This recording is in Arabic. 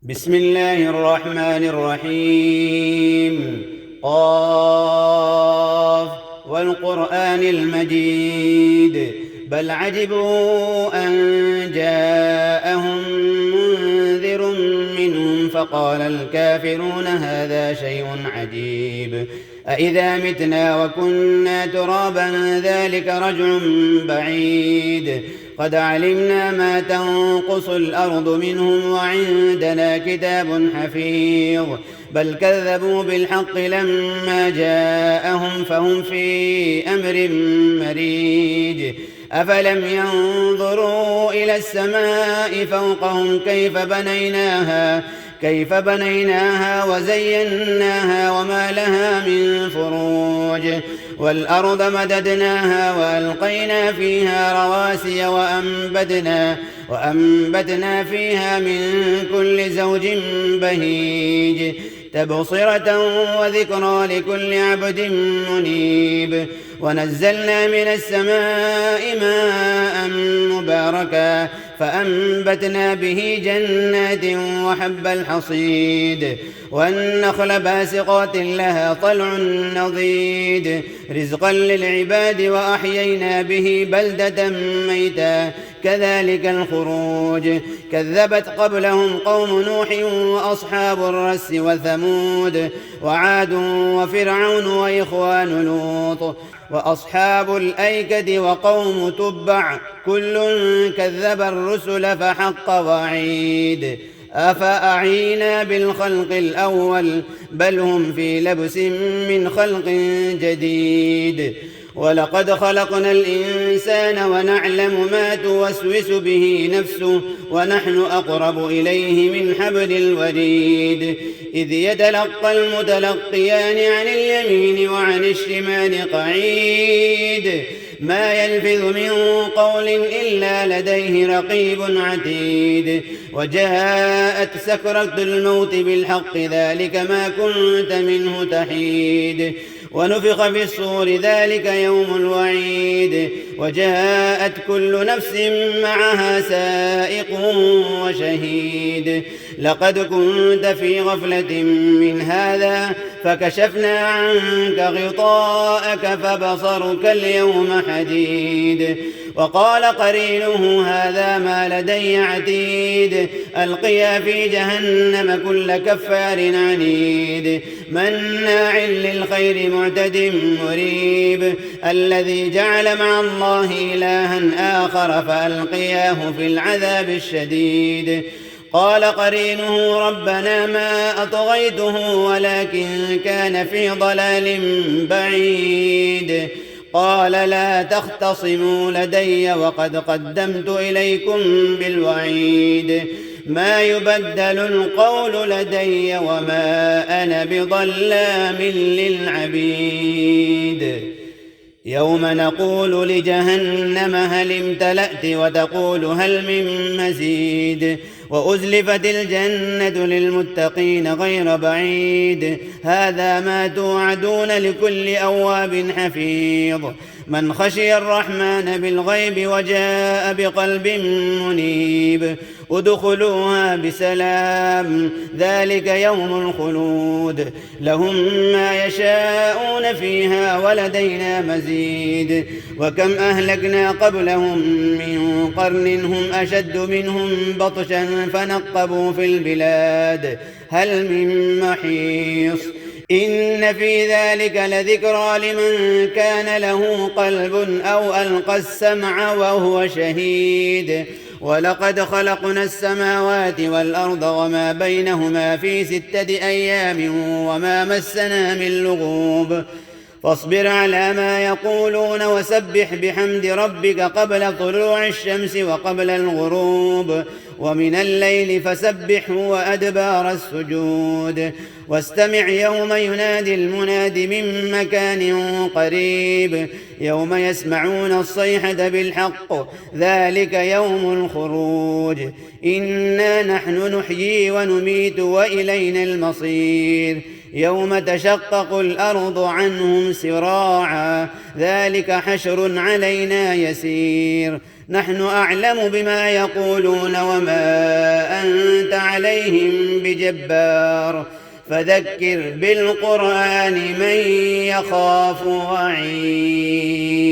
بسم الله الرحمن الرحيم. قاف والقرآن المجيد بل عجبوا أن جاءهم منذر منهم فقال الكافرون هذا شيء عجيب أإذا متنا وكنا ترابا ذلك رجع بعيد قد علمنا ما تنقص الأرض منهم وعندنا كتاب حفيظ بل كذبوا بالحق لما جاءهم فهم في أمر مريج أفلم ينظروا إلى السماء فوقهم كيف بنيناها وزيناها وما لها من فروج والأرض مددناها وألقينا فيها رواسي وأنبتنا فيها من كل زوج بهيج تبصرة وذكرى لكل عبد منيب ونزلنا من السماء ماء مباركا فأنبتنا به جنات وحب الحصيد والنخل باسقات لها طلع نضيد رزقا للعباد وأحيينا به بلدة ميتا كذلك الخروج كذبت قبلهم قوم نوح وأصحاب الرس وثمود وعاد وفرعون وإخوان لوط وأصحاب الأيكة وقوم تبع كل كذب الرسل فحق وعيد أفأعينا بالخلق الأول بل هم في لبس من خلق جديد ولقد خلقنا الإنسان ونعلم ما توسوس به نفسه ونحن أقرب إليه من حبل الوريد إذ يتلقى المتلقيان عن اليمين وعن الشمال قعيد ما يلفظ من قول إلا لديه رقيب عتيد وجاءت سكرة الموت بالحق ذلك ما كنت منه تحيد ونفخ في الصور ذلك يوم الوعيد وجاءت كل نفس معها سائق وشهيد لقد كنت في غفلة من هذا فكشفنا عنك غطاءك فبصرك اليوم حديد وقال قرينه هذا ما لدي عتيد ألقيا في جهنم كل كفار عنيد مناع للخير معتد مريب الذي جعل مع الله إلها آخر فألقياه في العذاب الشديد قال قرينه ربنا ما أطغيته ولكن كان في ضلال بعيد قال لا تختصموا لدي وقد قدمت إليكم بالوعيد ما يبدل القول لدي وما أنا بظلام للعبيد يوم نقول لجهنم هل امتلأت وتقول هل من مزيد وأزلفت الجنة للمتقين غير بعيد هذا ما توعدون لكل أواب حفيظ من خشي الرحمن بالغيب وجاء بقلب منيب ادخلوها بسلام ذلك يوم الخلود لهم ما يشاءون فيها ولدينا مزيد وكم أهلكنا قبلهم من قرن هم أشد منهم بطشا فنقبوا في البلاد هل من محيص إن في ذلك لذكرى لمن كان له قلب أو ألقى السمع وهو شهيد ولقد خلقنا السماوات والأرض وما بينهما في 6 أيام وما مسنا من لغوب فاصبر على ما يقولون وسبح بحمد ربك قبل طلوع الشمس وقبل الغروب ومن الليل فسبحه وأدبار السجود واستمع يوم ينادي المناد من مكان قريب يوم يسمعون الصيحة بالحق ذلك يوم الخروج إنا نحن نحيي ونميت وإلينا المصير يوم تشقق الأرض عنهم سراعا ذلك حشر علينا يسير نحن أعلم بما يقولون وما أنت عليهم بجبار فذكر بالقرآن من يخاف وعيد.